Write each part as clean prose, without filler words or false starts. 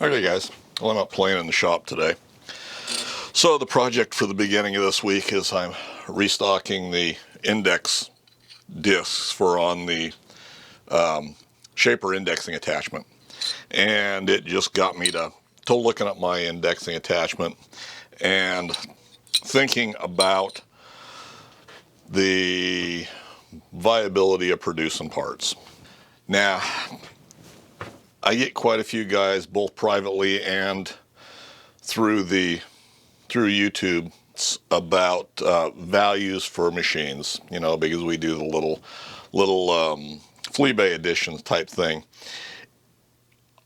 Okay guys, well, I'm out playing in the shop today. So the project for the beginning of this week is I'm restocking the index discs for on the shaper indexing attachment. And it just got me to looking at my indexing attachment and thinking about the viability of producing parts. Now, I get quite a few guys, both privately and through YouTube, about values for machines. You know, because we do the little flea bay editions type thing.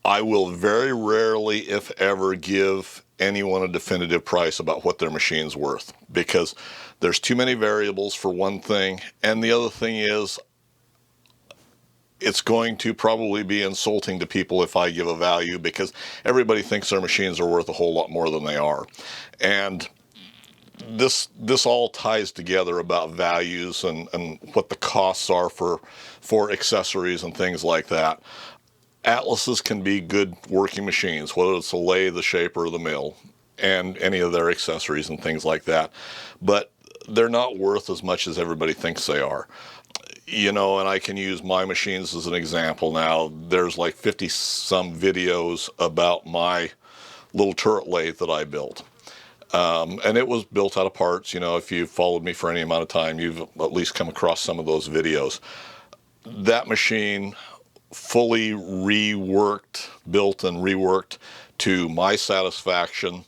I will very rarely, if ever, give anyone a definitive price about what their machine's worth, because there's too many variables for one thing, and the other thing is, it's going to probably be insulting to people if I give a value, because everybody thinks their machines are worth a whole lot more than they are. And this all ties together about values and what the costs are for accessories and things like that. Atlases can be good working machines, whether it's the lathe, the shaper, or the mill, and any of their accessories and things like that. But they're not worth as much as everybody thinks they are. You know, and I can use my machines as an example now. There's like 50 some videos about my little turret lathe that I built. And it was built out of parts. You know, if you've followed me for any amount of time, you've at least come across some of those videos. That machine, fully reworked, built and reworked to my satisfaction.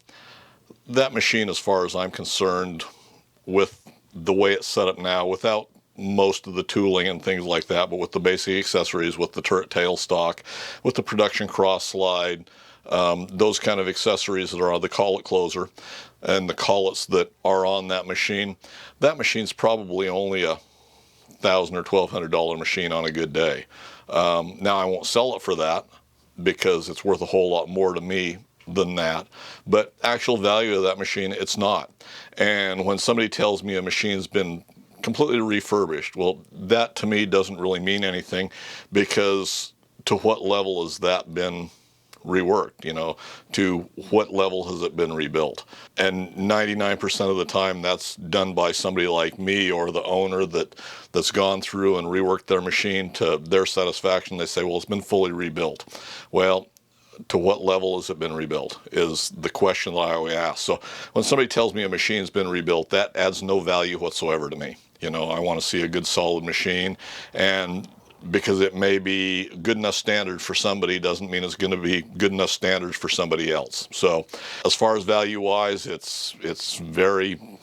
That machine, as far as I'm concerned, with the way it's set up now, without most of the tooling and things like that, but with the basic accessories, with the turret tail stock, with the production cross slide, those kind of accessories that are on the collet closer and the collets that are on that machine's probably only a $1,000 or $1,200 machine on a good day. Now I won't sell it for that because it's worth a whole lot more to me than that, but actual value of that machine, it's not. And when somebody tells me a machine's been completely refurbished, well, that to me doesn't really mean anything, because to what level has that been reworked? You know, to what level has it been rebuilt? And 99% of the time that's done by somebody like me or the owner that's gone through and reworked their machine to their satisfaction. They say, well, it's been fully rebuilt. Well, to what level has it been rebuilt is the question that I always ask. So when somebody tells me a machine's been rebuilt, that adds no value whatsoever to me. You know, I want to see a good solid machine, and because it may be good enough standard for somebody doesn't mean it's going to be good enough standards for somebody else. So as far as value wise, it's very,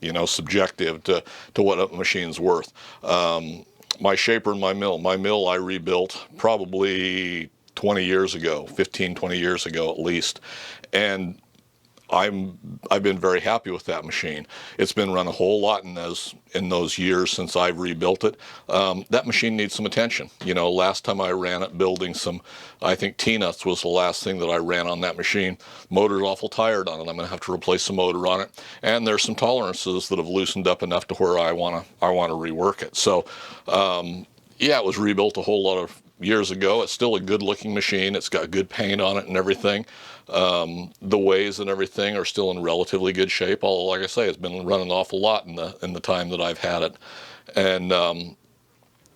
you know, subjective to what a machine's worth. My shaper and my mill I rebuilt probably 20 years ago, 15, 20 years ago at least. And I've been very happy with that machine. It's been run a whole lot in those years since I've rebuilt it. That machine needs some attention. You know, last time I ran it building some, I think T-nuts was the last thing that I ran on that machine. Motor's awful tired on it. I'm going to have to replace the motor on it. And there's some tolerances that have loosened up enough to where I want to rework it. So, yeah, it was rebuilt a whole lot of years ago. It's still a good looking machine. It's got good paint on it and everything. The ways and everything are still in relatively good shape, although like I say, it's been running an awful lot in the time that I've had it. And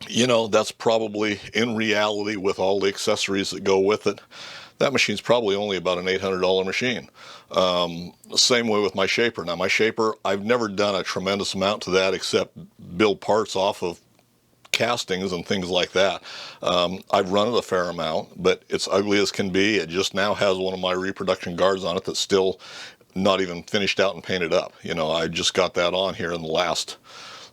you know, that's probably, in reality, with all the accessories that go with it, that machine's probably only about an $800 machine. Same way with my shaper. Now my shaper, I've never done a tremendous amount to that except build parts off of castings and things like that. I've run it a fair amount, but it's ugly as can be. It just now has one of my reproduction guards on it that's still not even finished out and painted up. You know, I just got that on here in the last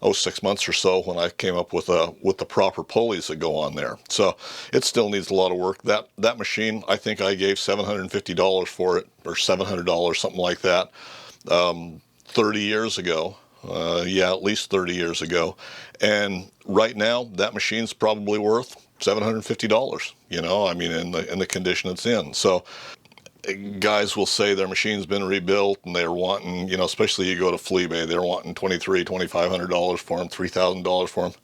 6 months or so when I came up with the proper pulleys that go on there. So it still needs a lot of work. That machine, I think I gave $750 for it, or $700, something like that, 30 years ago. Yeah, at least 30 years ago. And right now, that machine's probably worth $750, you know, I mean, in the condition it's in. So guys will say their machine's been rebuilt and they're wanting, you know, especially you go to Fleabay, they're wanting $2,500 for them, $3,000 for them.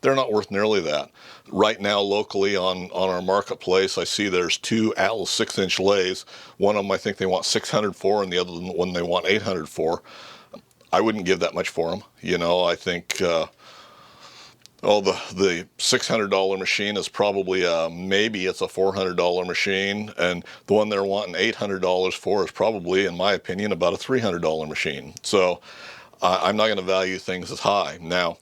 They're not worth nearly that. Right now, locally on our marketplace, I see there's two Atlas 6-inch lathes. One of them I think they want $600 for, and the other one they want $800 for. I wouldn't give that much for them. You know, I think the $600 machine is probably maybe it's a $400 machine, and the one they're wanting $800 for is probably, in my opinion, about a $300 machine. So I'm not going to value things as high. Now,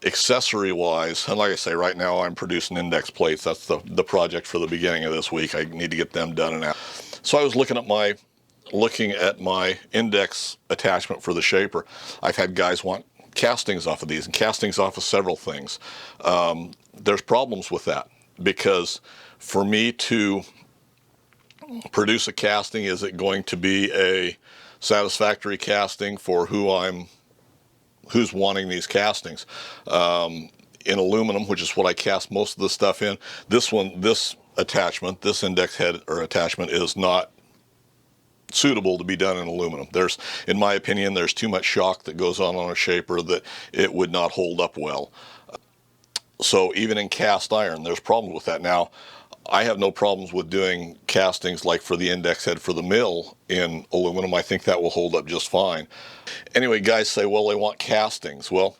accessory wise, and like I say, right now I'm producing index plates. That's the project for the beginning of this week. I need to get them done and out. So I was looking at my index attachment for the shaper. I've had guys want castings off of these, and castings off of several things. There's problems with that, because for me to produce a casting, is it going to be a satisfactory casting for who's wanting these castings? In aluminum, which is what I cast most of the stuff in, this attachment, this index head or attachment is not suitable to be done in aluminum. In my opinion, there's too much shock that goes on a shaper that it would not hold up well. So even in cast iron, there's problems with that. Now, I have no problems with doing castings like for the index head for the mill in aluminum. I think that will hold up just fine. Anyway, guys say, well, they want castings. Well,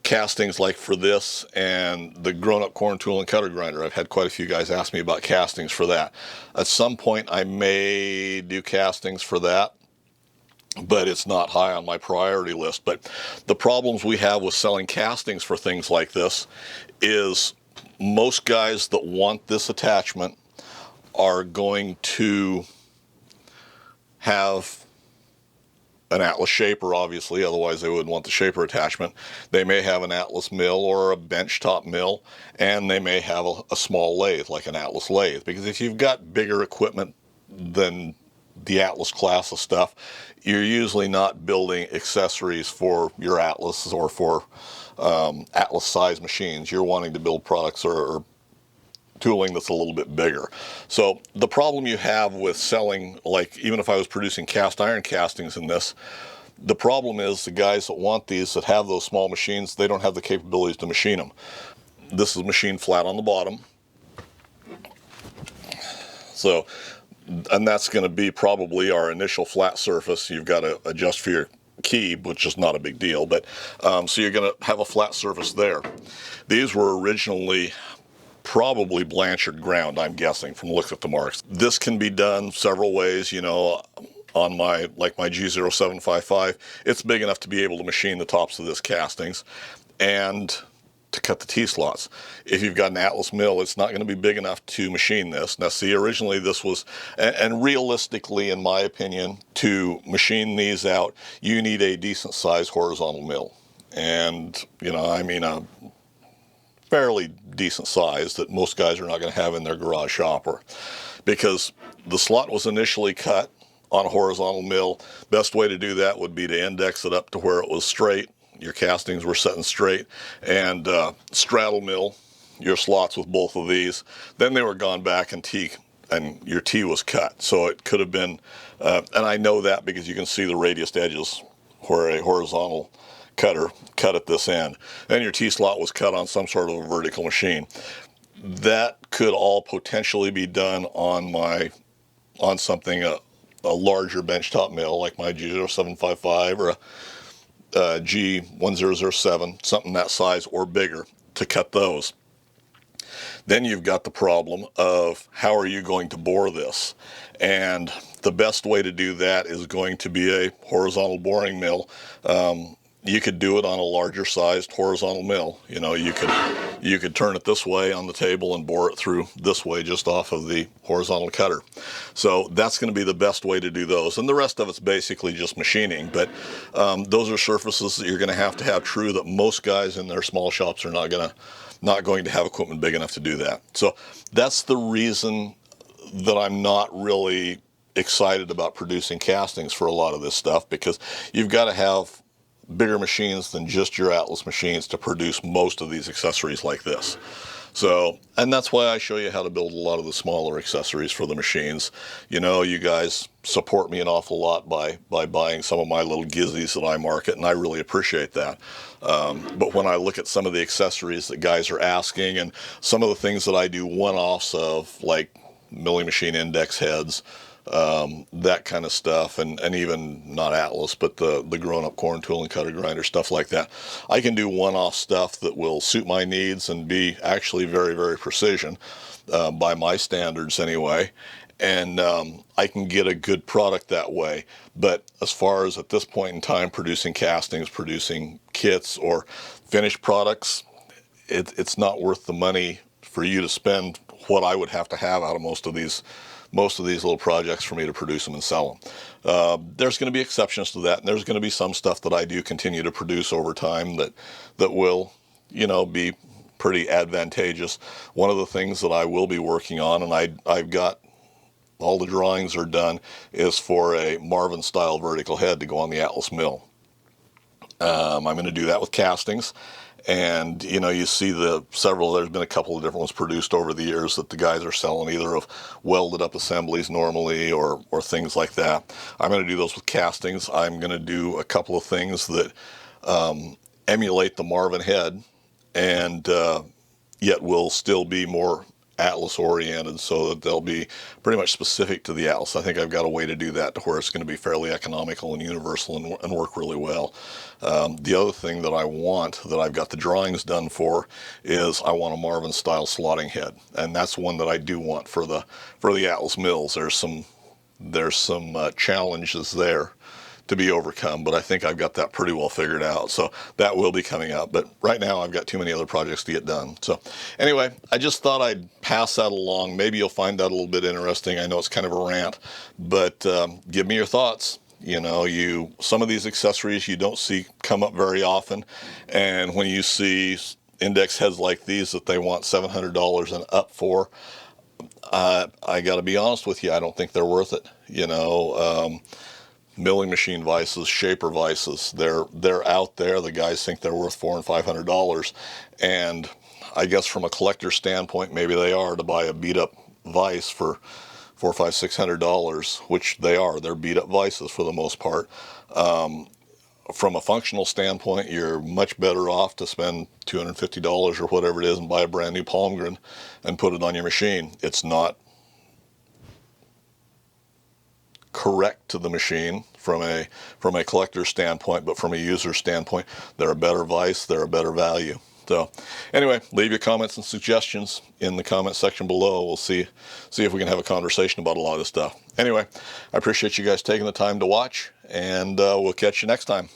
castings like for this and the grown-up corn tool and cutter grinder, I've had quite a few guys ask me about castings for that. At some point I may do castings for that, but it's not high on my priority list. But the problems we have with selling castings for things like this is most guys that want this attachment are going to have an Atlas shaper, obviously, otherwise they wouldn't want the shaper attachment. They may have an Atlas mill or a benchtop mill, and they may have a small lathe, like an Atlas lathe. Because if you've got bigger equipment than the Atlas class of stuff, you're usually not building accessories for your Atlas or for Atlas size machines. You're wanting to build products or tooling that's a little bit bigger. So the problem you have with selling, like even if I was producing cast iron castings in this, the problem is the guys that want these, that have those small machines, they don't have the capabilities to machine them. This is machined flat on the bottom. So, and that's going to be probably our initial flat surface. You've got to adjust for your key, which is not a big deal, but so you're going to have a flat surface there. These were originally probably Blanchard ground, I'm guessing, from the looks of the marks. This can be done several ways, you know. On my G0755, it's big enough to be able to machine the tops of this castings and to cut the T-slots. If you've got an Atlas mill, it's not going to be big enough to machine this. Now see, originally this was, and realistically, in my opinion, to machine these out, you need a decent sized horizontal mill. And, you know, I mean a fairly decent size that most guys are not going to have in their garage shop, or because the slot was initially cut on a horizontal mill. Best way to do that would be to index it up to where it was straight. Your castings were setting straight, and straddle mill your slots with both of these. Then they were gone back and your T was cut. So it could have been, and I know that because you can see the radius edges where a horizontal cutter cut at this end. Then your T-slot was cut on some sort of a vertical machine. That could all potentially be done on something, a larger benchtop mill like my G0755 or a G1007, something that size or bigger, to cut those. Then you've got the problem of how are you going to bore this? And the best way to do that is going to be a horizontal boring mill. You could do it on a larger sized horizontal mill. You know, you could turn it this way on the table and bore it through this way just off of the horizontal cutter. So that's going to be the best way to do those. And the rest of it's basically just machining. But those are surfaces that you're going to have true, that most guys in their small shops are not going to have equipment big enough to do that. So that's the reason that I'm not really excited about producing castings for a lot of this stuff, because you've got to have bigger machines than just your Atlas machines to produce most of these accessories like this. So, and that's why I show you how to build a lot of the smaller accessories for the machines. You know, you guys support me an awful lot by buying some of my little gizzies that I market, and I really appreciate that. But when I look at some of the accessories that guys are asking, and some of the things that I do one-offs of, like milling machine index heads, that kind of stuff, and even not Atlas, but the grown-up corn tool and cutter grinder, stuff like that. I can do one-off stuff that will suit my needs and be actually very, very precision, by my standards anyway, and I can get a good product that way. But as far as at this point in time producing castings, producing kits, or finished products, it's not worth the money for you to spend what I would have to have out of most of these little projects for me to produce them and sell them. There's going to be exceptions to that, and there's going to be some stuff that I do continue to produce over time that will, you know, be pretty advantageous. One of the things that I will be working on, and I've got all the drawings are done, is for a Marvin style vertical head to go on the Atlas mill. I'm going to do that with castings. And, you know, you see there's been a couple of different ones produced over the years that the guys are selling, either of welded up assemblies normally or things like that. I'm going to do those with castings. I'm going to do a couple of things that emulate the Marvin head, and yet will still be more Atlas oriented, so that they'll be pretty much specific to the Atlas. I think I've got a way to do that to where it's going to be fairly economical and universal and work really well. The other thing that I want, that I've got the drawings done for, is I want a Marvin style slotting head, and that's one that I do want for the Atlas mills. There's some challenges there to be overcome, but I think I've got that pretty well figured out. So that will be coming out, but right now I've got too many other projects to get done. So anyway, I just thought I'd pass that along. Maybe you'll find that a little bit interesting. I know it's kind of a rant, but give me your thoughts. You know, some of these accessories you don't see come up very often, and when you see index heads like these that they want $700 and up for, I got to be honest with you, I don't think they're worth it. You know, milling machine vices, shaper vices, they're out there. The guys think they're worth $400 and $500, and I guess from a collector standpoint, maybe they are, to buy a beat up vise for $400, $500, $600, which they are. They're beat up vices for the most part. From a functional standpoint, you're much better off to spend $250 or whatever it is and buy a brand new Palmgren and put it on your machine. It's not correct to the machine from a collector standpoint, but from a user standpoint, they're a better vice, they're a better value. So anyway, leave your comments and suggestions in the comment section below. We'll see if we can have a conversation about a lot of this stuff. Anyway, I appreciate you guys taking the time to watch, and we'll catch you next time.